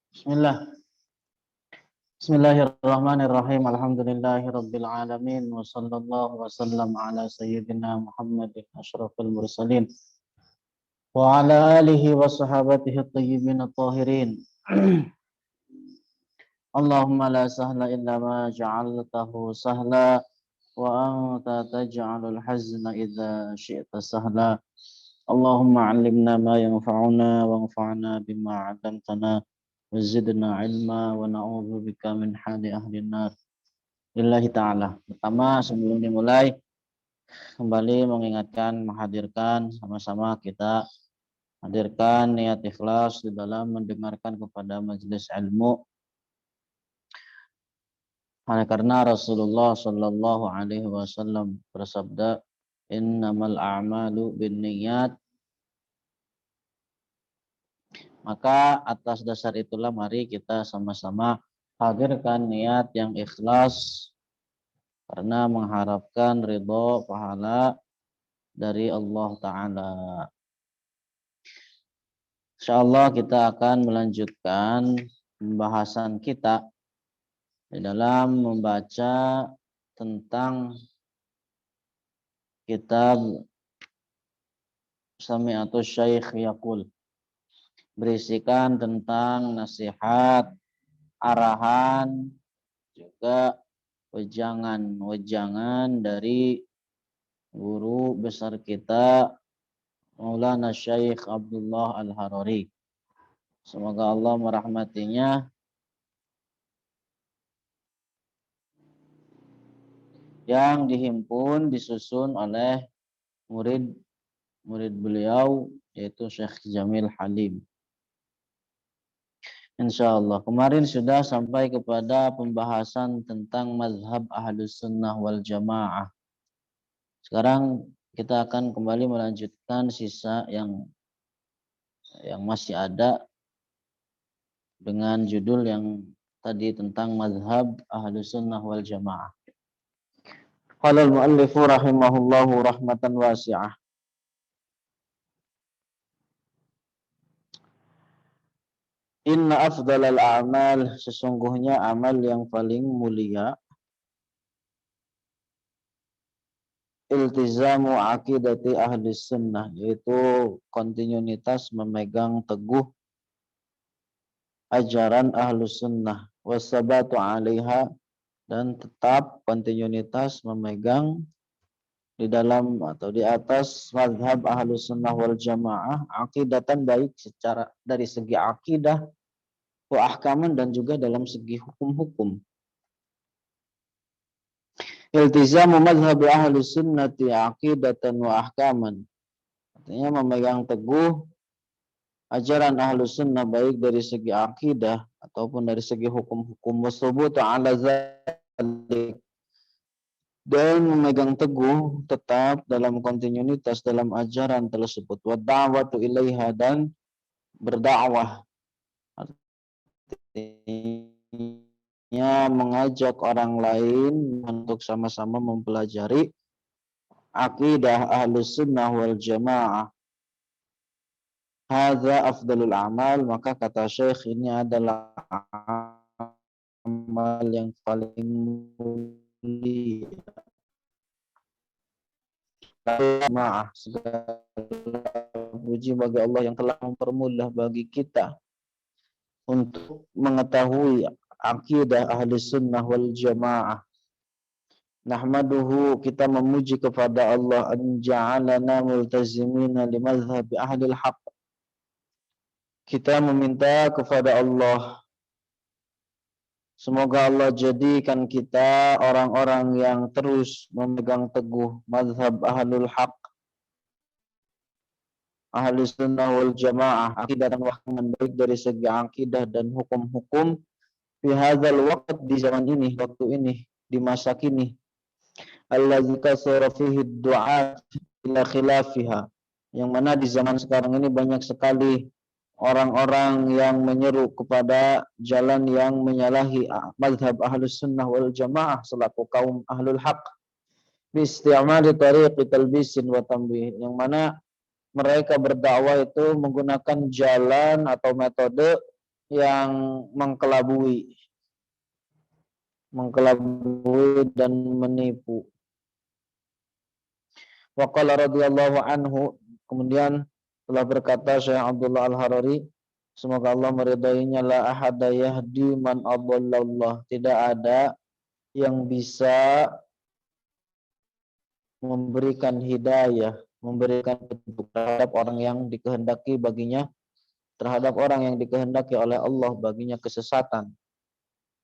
Bismillah. Bismillahirrahmanirrahim. Alhamdulillahirabbil alamin wa sallallahu wasallam ala sayyidina Muhammadin asyrafil mursalin wa ala alihi wa sahabatihi at-tayyibin at-tahirin. Allahumma la sahla illa ma ja'altahu sahla wa anta taj'alul hazna idza syi'ta sahla. Allahumma 'allimna ma yanfa'una wanfa'na bima 'allamtana. Wazidna ilma wa na'udzubika min hali ahli nar. Lillahi ta'ala. Pertama, sebelum dimulai, kembali mengingatkan, menghadirkan, sama-sama kita hadirkan niat ikhlas di dalam mendengarkan kepada majelis ilmu. Oleh karena Rasulullah Shallallahu Alaihi Wasallam bersabda, Innamal a'malu binniyat. Maka atas dasar itulah mari kita sama-sama hadirkan niat yang ikhlas karena mengharapkan ridho pahala dari Allah Ta'ala. InsyaAllah kita akan melanjutkan pembahasan kita di dalam membaca tentang kitab Sami'atus Syaikh Yaqul, berisikan tentang nasihat, arahan, juga wejangan dari guru besar kita Maulana Syekh Abdullah Al-Harari. Semoga Allah merahmatinya. Yang dihimpun, disusun oleh murid beliau, yaitu Syekh Jamil Halim. InsyaAllah. Kemarin sudah sampai kepada pembahasan tentang mazhab Ahlus Sunnah wal Jamaah. Sekarang kita akan kembali melanjutkan sisa yang masih ada dengan judul yang tadi tentang mazhab Ahlus Sunnah wal Jamaah. Qala al-muallifu rahimahullahu rahmatan wasi'ah. Inna afdalal a'mal, sesungguhnya amal yang paling mulia, iltizamu aqidati ahli sunnah, yaitu kontinuitas memegang teguh ajaran ahli sunnah, wasabatu 'alaiha, dan tetap kontinuitas memegang di dalam atau di atas mazhab ahli sunnah wal jamaah, aqidatan, baik secara dari segi akidah, wa ahkaman, dan juga dalam segi hukum-hukum. Iltizamu mazhab ahli sunnati aqidatan wa ahkaman, artinya memegang teguh ajaran ahli sunnah baik dari segi akidah ataupun dari segi hukum-hukum, wasubutu ala zalik, dan memegang teguh tetap dalam kontinuitas dalam ajaran tersebut, wa da'watu ilaiha, dan berdakwah, mengajak orang lain untuk sama-sama mempelajari akidah Ahlus Sunnah wal Jamaah. Hadza afdalul amal, maka kata Syekh, ini adalah amal yang paling mulia. Jamaah, segala puji bagi Allah yang telah mempermudah bagi kita untuk mengetahui akidah ahli sunnah wal jamaah. Nahmaduhu, kita memuji kepada Allah, an ja'alana multazimina li mazhabi ahli al-haq. Kita meminta kepada Allah, semoga Allah jadikan kita orang-orang yang terus memegang teguh mazhab ahlul haq, ahli sunnah wal jamaah, akidah dan wahman, baik dari segi akidah dan hukum-hukum, fi hadzal waqt, di zaman ini, waktu ini, di masa kini, allazi kasara fihi du'at ila khilafiha, yang mana di zaman sekarang ini banyak sekali orang-orang yang menyeru kepada jalan yang menyalahi mazhab ahlus sunnah wal jamaah selaku kaum ahlul haq, bi isti'mali tariqi talbisin wa tambih, yang mana mereka berdakwah itu menggunakan jalan atau metode yang mengkelabui dan menipu. Wa qala radhiyallahu anhu, kemudian telah berkata Syekh Abdullah Al-Harari, semoga Allah meridainya, la ahada yahdi man adallallah, tidak ada yang bisa memberikan hidayah, memberikan petunjuk terhadap orang yang dikehendaki baginya, terhadap orang yang dikehendaki oleh Allah baginya kesesatan.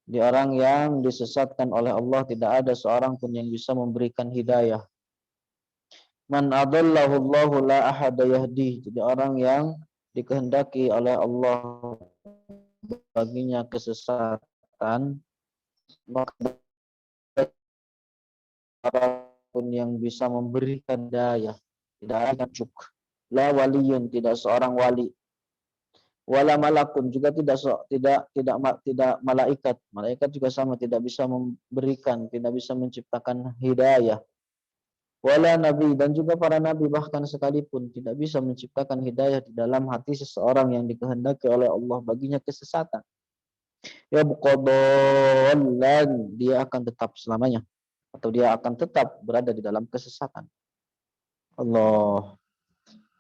Di orang yang disesatkan oleh Allah tidak ada seorang pun yang bisa memberikan hidayah. Man adallahu Allahu la ahada yahdi. Jadi orang yang dikehendaki oleh Allah baginya kesesatan, maka pun yang bisa memberikan daya, tidak ada cuk. La waliyun, tidak seorang wali. Wala malakun, juga tidak malaikat. Malaikat juga sama, tidak bisa memberikan, tidak bisa menciptakan hidayah. Wala nabi, dan juga para nabi bahkan sekalipun tidak bisa menciptakan hidayah di dalam hati seseorang yang dikehendaki oleh Allah baginya kesesatan. Ya buqadallan, dia akan tetap selamanya, atau dia akan tetap berada di dalam kesesatan. Allah.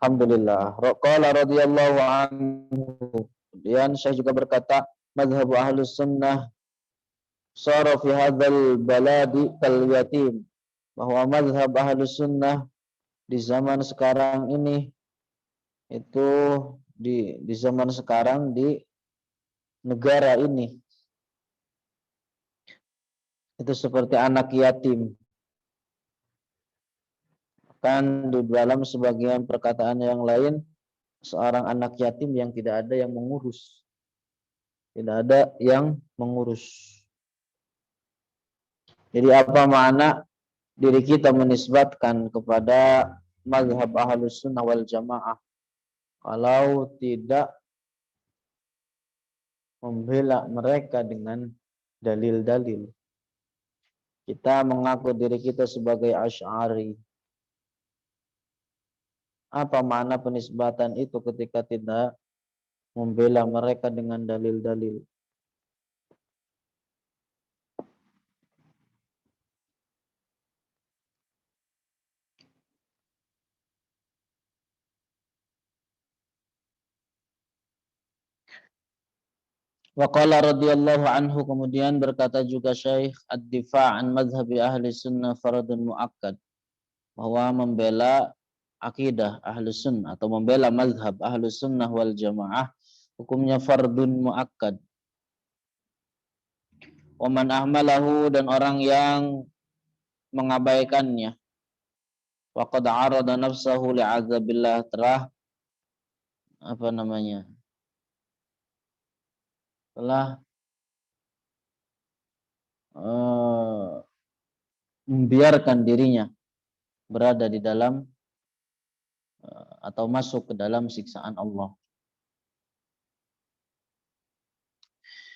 Alhamdulillah. Qala radhiyallahu anhu. Kemudian saya juga berkata, mazhab ahlus sunnah sara fi hadzal baladi kal yatim. Bahwa mazhab ahlus sunnah di zaman sekarang ini, itu di zaman sekarang di negara ini, itu seperti anak yatim. Kan di dalam sebagian perkataan yang lain, seorang anak yatim yang tidak ada yang mengurus. Tidak ada yang mengurus. Jadi apa makna diri kita menisbatkan kepada mazhab ahlus sunnah wal jamaah kalau tidak membela mereka dengan dalil-dalil? Kita mengaku diri kita sebagai Asy'ari. Apa makna penisbatan itu ketika tidak membela mereka dengan dalil-dalil? Wa qala radhiyallahu anhu, kemudian berkata juga Syekh, ad-difa' an madhhabi ahli sunnah faradun muakkad, bahwa membela akidah ahli sunnah atau membela mazhab ahli sunnah wal jamaah hukumnya fardun muakkad. Wa man ahmalahu, dan orang yang mengabaikannya, wa qad arada nafsahu li'azabillah, telah telah membiarkan dirinya berada di dalam atau masuk ke dalam siksaan Allah.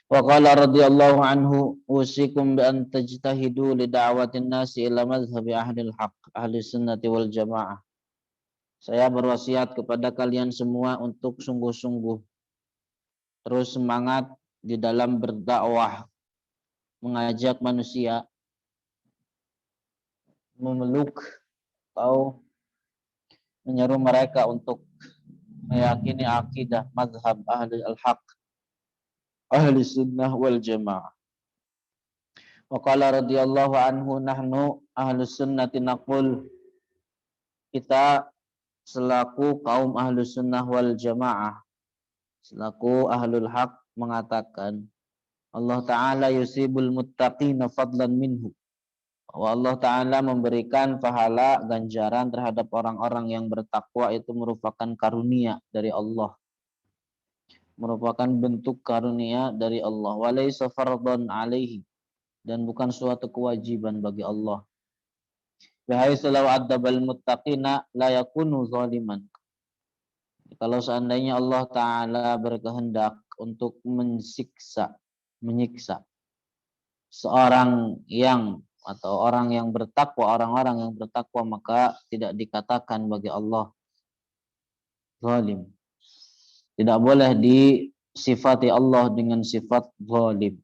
Wa qala radhiyallahu anhu, usikum bi an tajtahidu li da'watin nasi ila madhhabi ahlil haq, ahli sunnati wal jamaah. Saya berwasiat kepada kalian semua untuk sungguh-sungguh terus semangat di dalam berdakwah, mengajak manusia memeluk atau menyeru mereka untuk meyakini akidah mazhab ahli al-haq, ahli sunnah wal jamaah. Wa qala radhiyallahu anhu, nahnu ahlus sunnati naqul, kita selaku kaum ahlus sunnah wal jamaah, selaku ahlul haq mengatakan, Allah Ta'ala yusibul muttaqina fadlan minhu, bahwa Allah Ta'ala memberikan pahala ganjaran terhadap orang-orang yang bertakwa, itu merupakan karunia dari Allah, merupakan bentuk karunia dari Allah. Walaysa fardhan alaihi, dan bukan suatu kewajiban bagi Allah. Bihaitsu law adzabal muttaqina la yakunu zaliman. Kalau seandainya Allah Ta'ala berkehendak untuk menyiksa seorang yang atau orang yang bertakwa, orang-orang yang bertakwa, maka tidak dikatakan bagi Allah zalim. Tidak boleh disifati Allah dengan sifat zalim.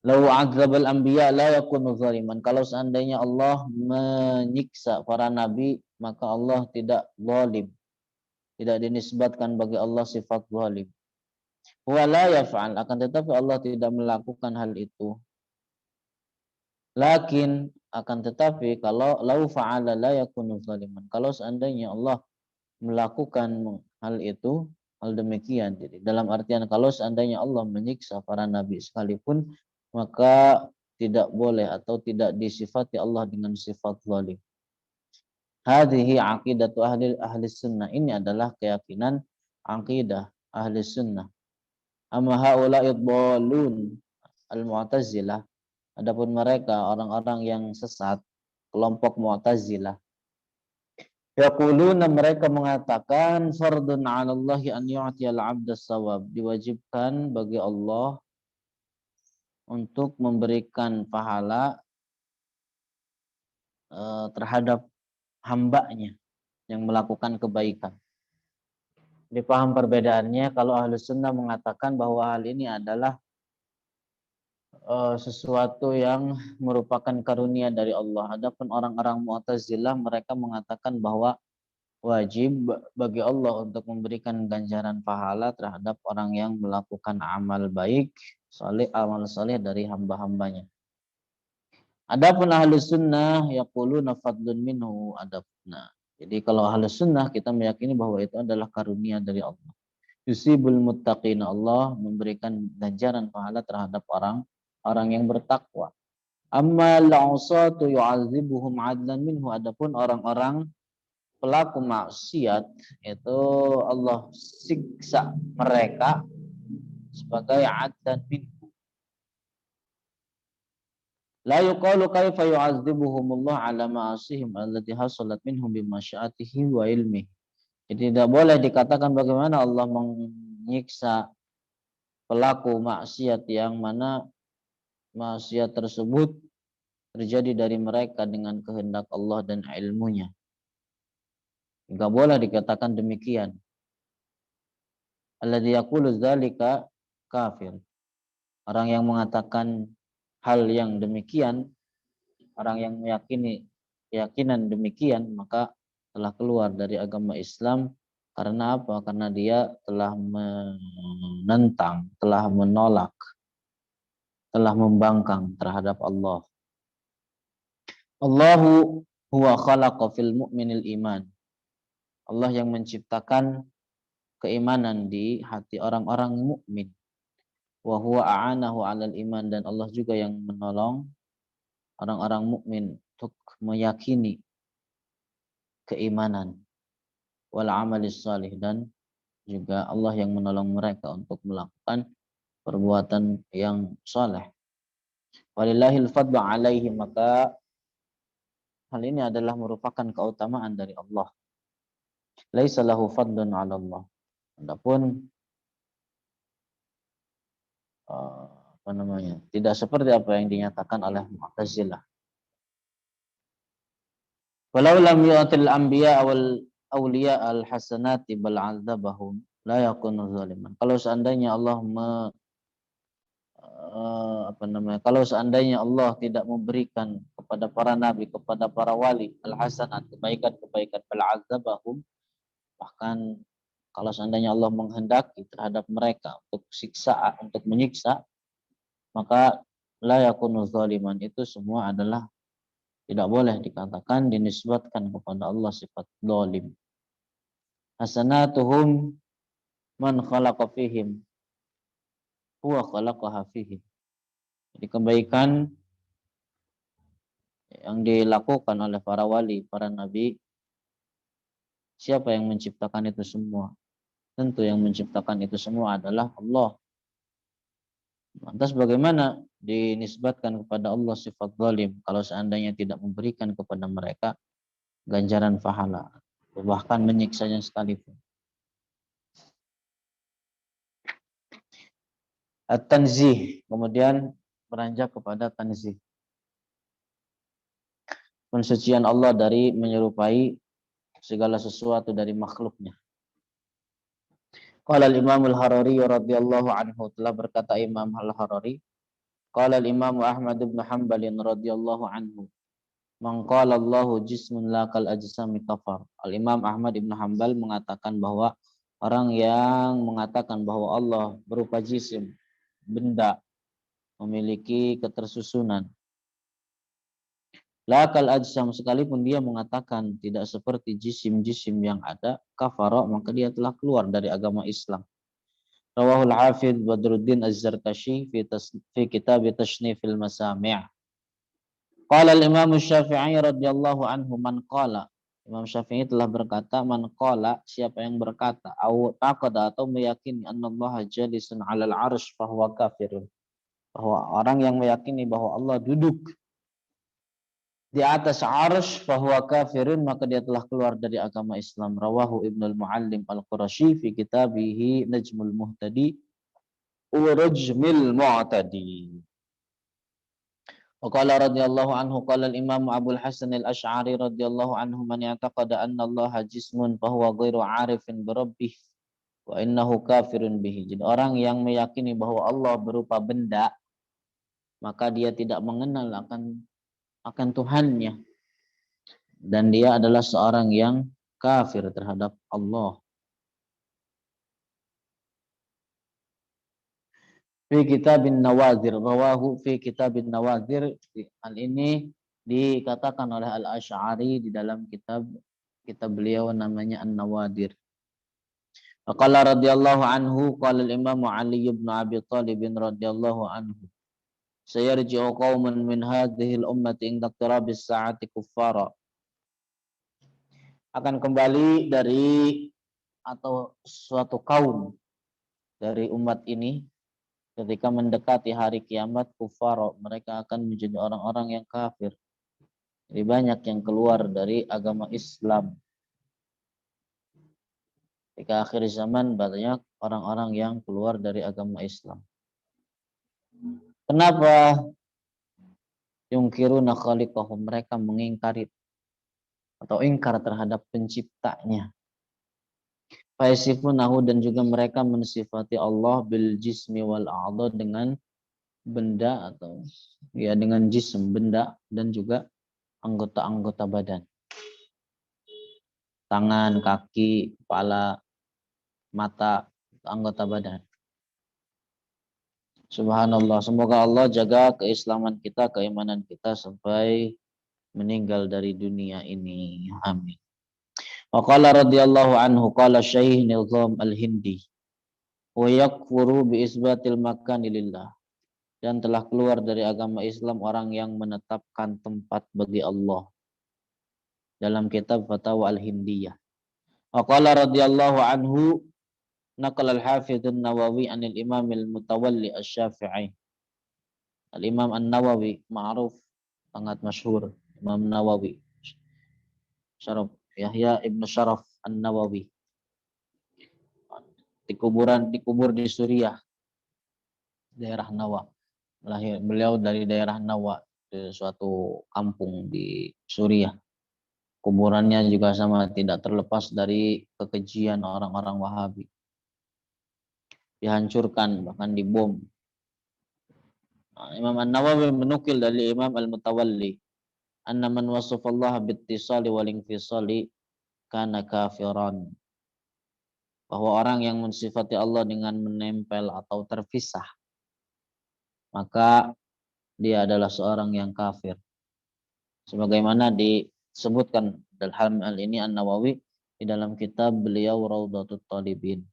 Lau adzabal anbiya la yakunu zaliman. Kalau seandainya Allah menyiksa para nabi, maka Allah tidak zalim. Tidak dinisbatkan bagi Allah sifat zalim. Wa la yaf'al, akan tetapi Allah tidak melakukan hal itu. Lakin akan tetapi kalau lau fa'ala la yakunu zaliman. Kalau seandainya Allah melakukan hal itu, hal demikian. Jadi dalam artian kalau seandainya Allah menyiksa para nabi sekalipun, maka tidak boleh atau tidak disifati Allah dengan sifat zalim. Hadhihi aqidatu ahli sunnah. Ini adalah keyakinan aqidah ahli sunnah. Amma haula'i dhalun al-mu'tazilah. Adapun mereka orang-orang yang sesat, kelompok Mu'tazilah. Yaquluna, mereka mengatakan fardun 'ala Allah an yu'tiyal 'abda shawab, diwajibkan bagi Allah untuk memberikan pahala terhadap hambanya yang melakukan kebaikan. Dipaham perbedaannya. Kalau ahlu sunnah mengatakan bahwa hal ini adalah sesuatu yang merupakan karunia dari Allah. Adapun orang-orang Mu'tazilah, mereka mengatakan bahwa wajib bagi Allah untuk memberikan ganjaran pahala terhadap orang yang melakukan amal baik, amal saleh dari hamba-hambanya. Adapun ahlu sunnah yaquluna fadlun minhu adabna. Jadi kalau ahlu sunnah kita meyakini bahwa itu adalah karunia dari Allah. Yusibul muttaqin, Allah memberikan ganjaran pahala terhadap orang yang bertakwa. Amma la'usatu yu'adzibuhum 'adlan minhu, adapun orang-orang pelaku maksiat itu Allah siksa mereka sebagai 'adlan minhu. La yuqalu kaifa yu'adzibuhumullah 'ala ma'asihim allati hasalat minhum bimasyiatihi wa ilmihi. Jadi tidak boleh dikatakan bagaimana Allah menyiksa pelaku maksiat yang mana maksiat tersebut terjadi dari mereka dengan kehendak Allah dan ilmunya. Enggak boleh dikatakan demikian. Alladzi yaqulu dzalika kafir. Orang yang mengatakan hal yang demikian, orang yang meyakini keyakinan demikian, maka telah keluar dari agama Islam. Karena apa? Karena dia telah menentang, telah menolak, telah membangkang terhadap Allah. Allahu huwa khalaqa fil mu'minil iman. Allah yang menciptakan keimanan di hati orang-orang mukmin. Wa huwa a'anahu 'alal iman, dan Allah juga yang menolong orang-orang mukmin untuk meyakini keimanan. Wal 'amalis salih, dan juga Allah yang menolong mereka untuk melakukan perbuatan yang saleh. Walillahil fadlu 'alaihi, maka hal ini adalah merupakan keutamaan dari Allah. Laisa lahu fadlun 'ala Allah. Adapun tidak seperti apa yang dinyatakan oleh Mu'tazilah. Walau lam yu'til anbiya awal awliya al hasanati bal 'adzabahum la yakunu zaliman. Kalau seandainya Allah kalau seandainya Allah tidak memberikan kepada para nabi, kepada para wali al-hasanat, kebaikan-kebaikan, bal 'adzabahum, bahkan kalau seandainya Allah menghendaki terhadap mereka untuk untuk menyiksa, maka la yakunu zaliman, itu semua adalah tidak boleh dikatakan dinisbatkan kepada Allah sifat zalim. Hasanatuhum man khalaqa fihim huwa khalaqaha fihim. Jadi kebaikan yang dilakukan oleh para wali, para nabi, siapa yang menciptakan itu semua? Tentu yang menciptakan itu semua adalah Allah. Lantas bagaimana dinisbatkan kepada Allah sifat zalim kalau seandainya tidak memberikan kepada mereka ganjaran pahala, bahkan menyiksanya sekalipun? At-tanzih, kemudian beranjak kepada tanzih. Pensucian Allah dari menyerupai segala sesuatu dari makhluknya. Qala al-Imam al-Harari radhiyallahu anhu, telah berkata Imam al-Harari, qala al-Imam Ahmad bin Hanbal radhiyallahu anhu, man qala Allahu jismun la kal ajsami kafar. Al-Imam Ahmad bin Hanbal mengatakan bahwa orang yang mengatakan bahwa Allah berupa jisim, benda, memiliki ketersusunan, lakal ajsam, sekalipun dia mengatakan tidak seperti jisim-jisim yang ada, kafara, maka dia telah keluar dari agama Islam. Rawahul Hafidh Badruddin Az-Zarkashi fi kitab Tashnifil Masami'. Qala al-Imam Syafi'i radhiyallahu anhu, man qala, Imam Syafi'i telah berkata, man qala, siapa yang berkata, au taqada, atau meyakini annallaha jalisun 'alal 'arsy fa huwa kafirun, bahwa orang yang meyakini bahwa Allah duduk di atas arsy fahuwa kafirun, maka dia telah keluar dari agama Islam. Rawahu Ibnul Muallim Al-Qurashi fi kitabihi Najmul Muhtadi wa Rajmil Mu'tadi. Wa qala radhiyallahu anhu, qala al-Imam Abu al-Hasan al-Asy'ari radhiyallahu anhu, man ya'taqada anna Allah jismun fahuwa ghairu 'arifin bi rabbih wa innahu kafirun bihi. Jadi orang yang meyakini bahwa Allah berupa benda, maka dia tidak mengenal akan Tuhannya, dan dia adalah seorang yang kafir terhadap Allah. Fi kitabin nawazir, rawahu fi kitabin nawazir. Hal ini dikatakan oleh Al-Asy'ari di dalam kitab beliau namanya An-Nawadir. Qala radhiyallahu anhu, qala al-Imam Ali bin Abi Thalib radhiyallahu anhu, sayarji'u qauman min hadhihi al-ummati inda iqtirabis sa'ati kuffara. Akan kembali dari atau suatu kaum dari umat ini ketika mendekati hari kiamat, kufar, mereka akan menjadi orang-orang yang kafir. Jadi banyak yang keluar dari agama Islam. Ketika akhir zaman banyak orang-orang yang keluar dari agama Islam. Kenapa? Yungkiruna khaliqahum, mereka mengingkari atau ingkar terhadap penciptanya. Faisifunahu, dan juga mereka mensifati Allah bil jismi wal a'dha, dengan benda atau ya dengan jism, benda, dan juga anggota-anggota badan. Tangan, kaki, kepala, mata, anggota badan. Subhanallah, semoga Allah jaga keislaman kita, keimanan kita sampai meninggal dari dunia ini. Amin. Wa qala radhiyallahu anhu, qala Syekh Nizam Al-Hindi, wa yakfuru bi isbatil makani lillah, dan telah keluar dari agama Islam orang yang menetapkan tempat bagi Allah, dalam kitab Fatawa Al-Hindiyah. Wa qala radhiyallahu anhu, naqal al-Hafidz An-Nawawi anil Imam al-Mutawalli Asy-Syafi'i. Al-Imam An-Nawawi ma'ruf, sangat masyhur, Imam Nawawi Syaraf Yahya Ibn Syaraf An-Nawawi, dikubur di Suriah, daerah Nawa. Beliau dari daerah Nawa, di suatu kampung di Suriah. Kuburannya juga sama, tidak terlepas dari kekejian orang-orang Wahabi. Dihancurkan, bahkan dibom. Imam An-Nawawi menukil dari Imam Al-Mutawalli, anna man wasafallaha bittisali wal infisali kana kafiran, bahwa orang yang mensifati Allah dengan menempel atau terpisah, maka dia adalah seorang yang kafir. Sebagaimana disebutkan dalam hal ini An-Nawawi di dalam kitab beliau Raudhatut Talibin.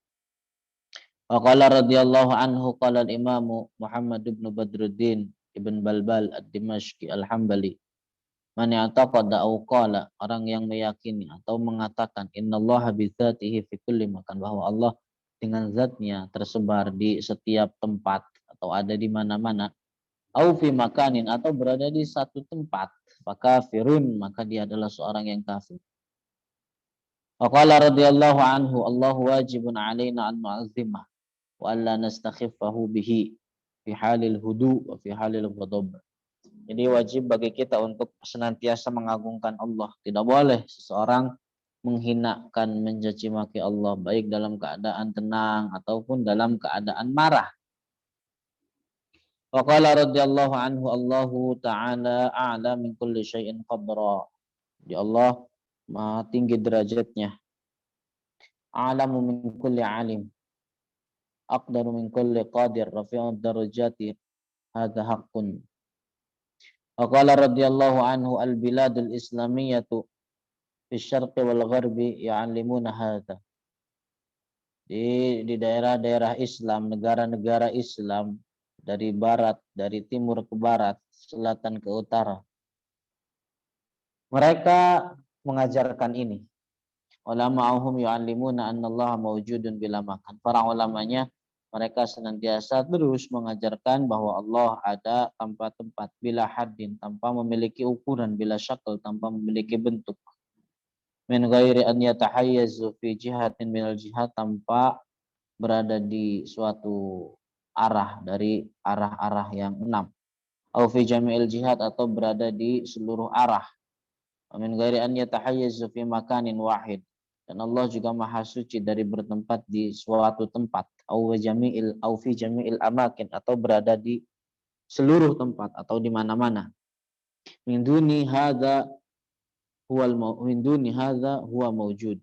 Wa qala radhiyallahu anhu, qala al-Imam Muhammad ibn Badruddin ibn Balbal ad-Dimashqi al-Hambali, man ya'taqada aw qala, orang yang meyakini atau mengatakan innallaha bi dzatihi fi kulli makan, bahwa Allah dengan zatnya tersebar di setiap tempat atau ada di mana-mana, au fi makanin, atau berada di satu tempat, maka firun, maka dia adalah seorang yang kafir. Wa qala radhiyallahu anhu, Allahu wajibun alaina an nu'azzimah wa alla nastakhiffahu bihi fi halil hudu wa fi halil ghadab. Jadi wajib bagi kita untuk senantiasa mengagungkan Allah. Tidak boleh seseorang menghinakan, mencaci maki Allah, baik dalam keadaan tenang ataupun dalam keadaan marah. Wa qala radhiyallahu anhu, Allahu ta'ala a'la min kulli syai'in qadra. Ya Allah Maha tinggi derajatnya. A'lamu min kulli alim. Aqdaru min kulli qadir. Rafi'ud darajati. Hadha haqqun. Wa qala radhiyallahu anhu, al-biladul islamiyatu fi syarqi wal gharbi ya'allimuna hadha. Di daerah-daerah Islam, negara-negara Islam, dari barat, dari timur ke barat, selatan ke utara, mereka mengajarkan ini. Ulama'uhum yu'allimuna annallaha mawjudun bila makan. Para ulamanya, mereka senantiasa terus mengajarkan bahwa Allah ada tanpa tempat, bila haddin, tanpa memiliki ukuran, bila syakl, tanpa memiliki bentuk. Min ghairi an yatahayyazu fi jihatin minal jihad, tanpa berada di suatu arah dari arah-arah yang 6. Au fi jami'il jihad, atau berada di seluruh arah. Min ghairi an yatahayyazu fi makanin wahid. Dan Allah juga maha suci dari bertempat di suatu tempat. Au fi jami'il amakin, atau berada di seluruh tempat atau di mana-mana. Min duni hadza huwa mawjud.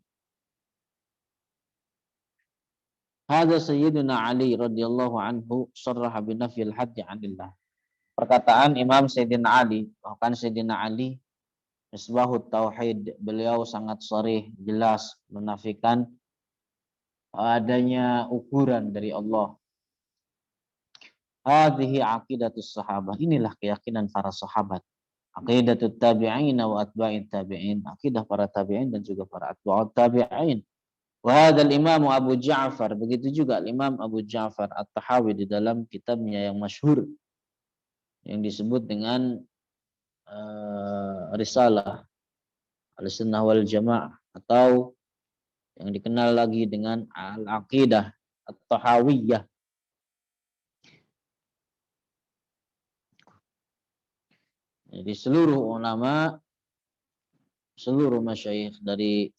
Hadza sayyiduna Ali radhiyallahu anhu sarraha bi nafyil haddi 'anillah. Perkataan Imam Sayyidina Ali, bahkan Sayyidina Ali Misbahut Tauhid, beliau sangat sharih, jelas menafikan adanya ukuran dari Allah. Hadhihi aqidatus sahabat. Inilah keyakinan para sahabat. Aqidatut tabi'in wa atba'it tabi'in. Akidah para tabi'in dan juga para atba'ut tabi'in. Wa hadzal Imam Abu Ja'far. Begitu juga Imam Abu Ja'far At-Tahawi di dalam kitabnya yang masyhur yang disebut dengan Risalah Al-Sunnah wal Jamaah, atau yang dikenal lagi dengan Al-Aqidah At-Tahawiyah. Jadi seluruh ulama, seluruh masyayikh dari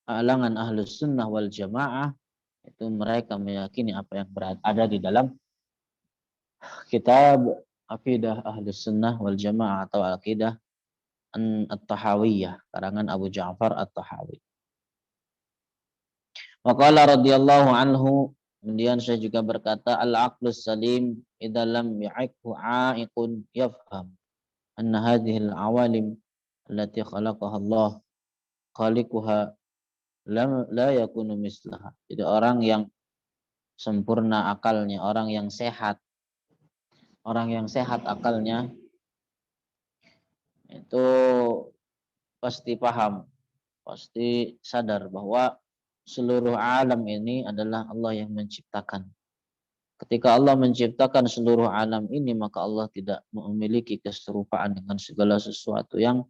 kalangan Ahlus Sunnah wal Jamaah itu mereka meyakini apa yang berada di dalam kitab Aqidah Ahlus Sunnah wal Jamaah atau Aqidah At-Tahawiyah karangan Abu Ja'far At-Tahawi. Wa qala radhiyallahu anhu, kemudian saya juga berkata, al-aqlus salim idza lam ya'ikhu 'a'iqun yafham anna hadhihi al-awalim allati khalaqaha Allah khaliquha la yakunu mislaha. Jadi orang yang sempurna akalnya, orang yang sehat akalnya itu pasti paham, pasti sadar bahwa seluruh alam ini adalah Allah yang menciptakan. Ketika Allah menciptakan seluruh alam ini, maka Allah tidak memiliki keserupaan dengan segala sesuatu yang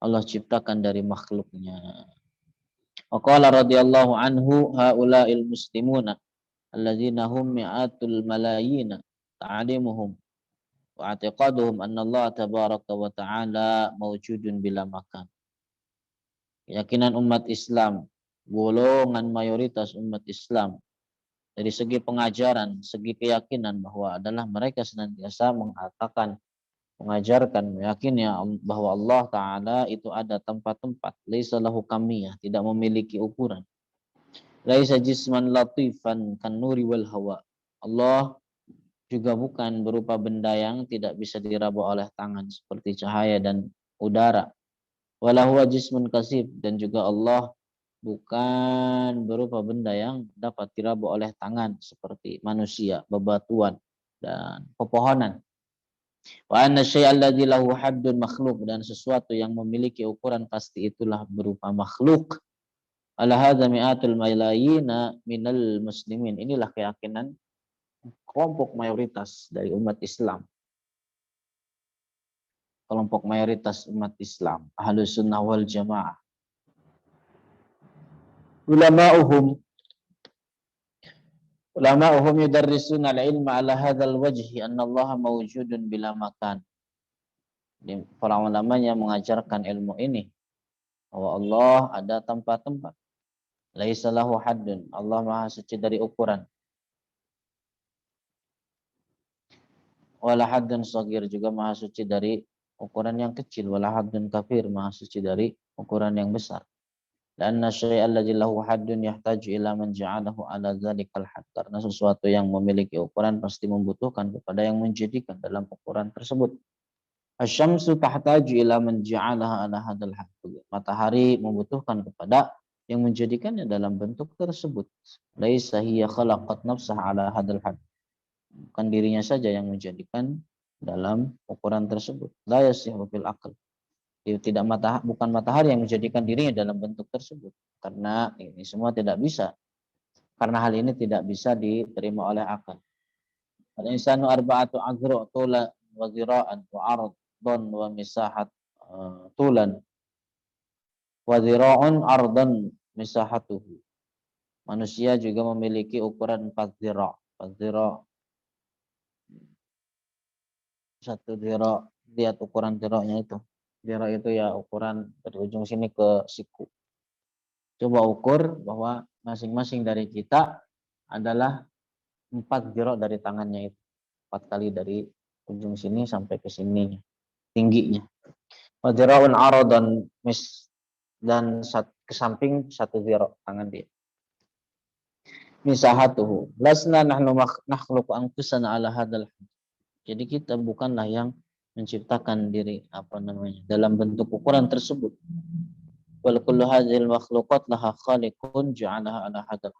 Allah ciptakan dari makhluknya. Wa qala radhiyallahu anhu, haula'il muslimuna alladzina hum mi'atul malayina ta'alimuhum wa i'tiqaduhum anna Allah tabaraka wa ta'ala mawjudun bila makan. Keyakinan umat Islam, golongan mayoritas umat Islam, dari segi pengajaran, segi keyakinan bahwa adalah mereka senantiasa mengatakan, mengajarkan, meyakini bahwa Allah Ta'ala itu ada tempat-tempat, laisa lahu kamiyah, tidak memiliki ukuran. Laisa jisman latifan kan nuri wal hawa. Allah juga bukan berupa benda yang tidak bisa diraba oleh tangan seperti cahaya dan udara. Wala huwa jismun kasib, dan juga Allah bukan berupa benda yang dapat diraba oleh tangan seperti manusia, bebatuan dan pepohonan. Wa anna syai'al ladzi lahu haddun makhluk, dan sesuatu yang memiliki ukuran pasti itulah berupa makhluk. Ala hadza mi'atul malayina minal muslimin. Inilah keyakinan kelompok mayoritas dari umat Islam. Kelompok mayoritas umat Islam, Ahlus Sunnah wal Jamaah. Ulama'uhum yudarrisuna al-ilma ala hadzal wajhi anna Allah mawjudun bila makan. Para ulamanya mengajarkan ilmu ini bahwa Allah ada tempat-tempat. Laisa lahu haddun. Allah Maha suci dari ukuran. Wala haddun shagir, juga Maha suci dari ukuran yang kecil. Wala haddun kafir, Maha suci dari ukuran yang besar. Dan syai'a alladzi lahu haddun yahtaju ila man ja'alahu ala dzalikal hadd. Karena sesuatu yang memiliki ukuran pasti membutuhkan kepada yang menjadikan dalam ukuran tersebut. Asy-syamsu tahtaju ila man ja'alaha ala hadzal hadd. Matahari membutuhkan kepada yang menjadikannya dalam bentuk tersebut. Laisa hiya khalaqat nafsaha ala hadzal hadd. Bukan dirinya saja yang menjadikan dalam ukuran tersebut. La yasihu fil aql. Tidak bukan matahari yang menjadikan dirinya dalam bentuk tersebut, karena ini semua tidak bisa, karena hal ini tidak bisa diterima oleh akal. Al-insanu arba'atu azra' tulan wa zira'an wa ardhan wa misahat tulan wa zira'un ardan misahatuhu. Manusia juga memiliki ukuran 4 zira'. 4 zira', satu zira', lihat ukuran zira'nya itu. Zira' itu ya ukuran dari ujung sini ke siku. Coba ukur bahwa masing-masing dari kita adalah 4 zira' dari tangannya itu. 4 kali dari ujung sini sampai ke sini tingginya. Wa zira'un aradan dan ke samping 1 zira' tangan dia. Misahatuhu. Lasna nahnu nakhluqu anfusana ala hadzal. Jadi kita bukanlah yang menciptakan diri dalam bentuk ukuran tersebut. Wal kullu hadzal makhluqat laha khaliqun ja'alaha ala hadzal.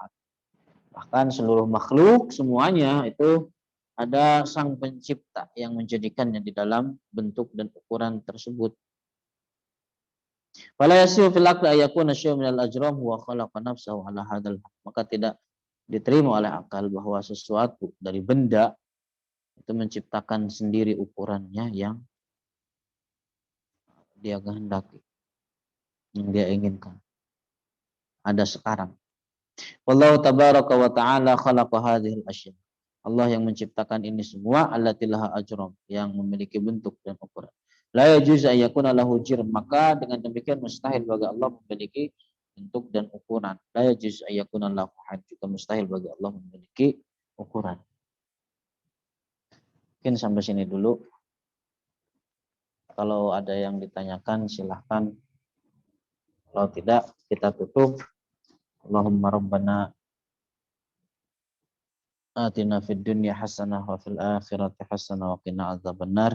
Bahkan seluruh makhluk semuanya itu ada sang pencipta yang menjadikannya di dalam bentuk dan ukuran tersebut. Fala yasihu fil aqli ayakuna syai'un minal ajram wa khalaqa nafsahu ala hadzal. Maka tidak diterima oleh akal bahwa sesuatu dari benda itu menciptakan sendiri ukurannya yang dia kehendaki, yang dia inginkan. Ada sekarang. Wallahu tabaraka wa ta'ala khalaqa hadhil asya. Allah yang menciptakan ini semua, allati laha ajram, yang memiliki bentuk dan ukuran. La yajuzu an yakuna lahu jirm, maka dengan demikian mustahil bagi Allah memiliki bentuk dan ukuran. La yajuzu an yakuna lahu had, juga mustahil bagi Allah memiliki ukuran. Mungkin sampai sini dulu. Kalau ada yang ditanyakan silahkan. Kalau tidak kita tutup. Allahumma rabbana atina fid dunya hasanah wa fil akhirati hasanah wa qina adzabannar.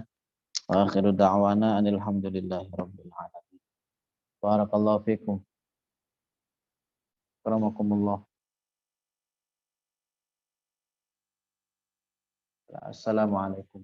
Wa akhiru da'wana anil hamdulillahi rabbil alamin. Barakallahu fikum. Karamakumullah. Assalamualaikum.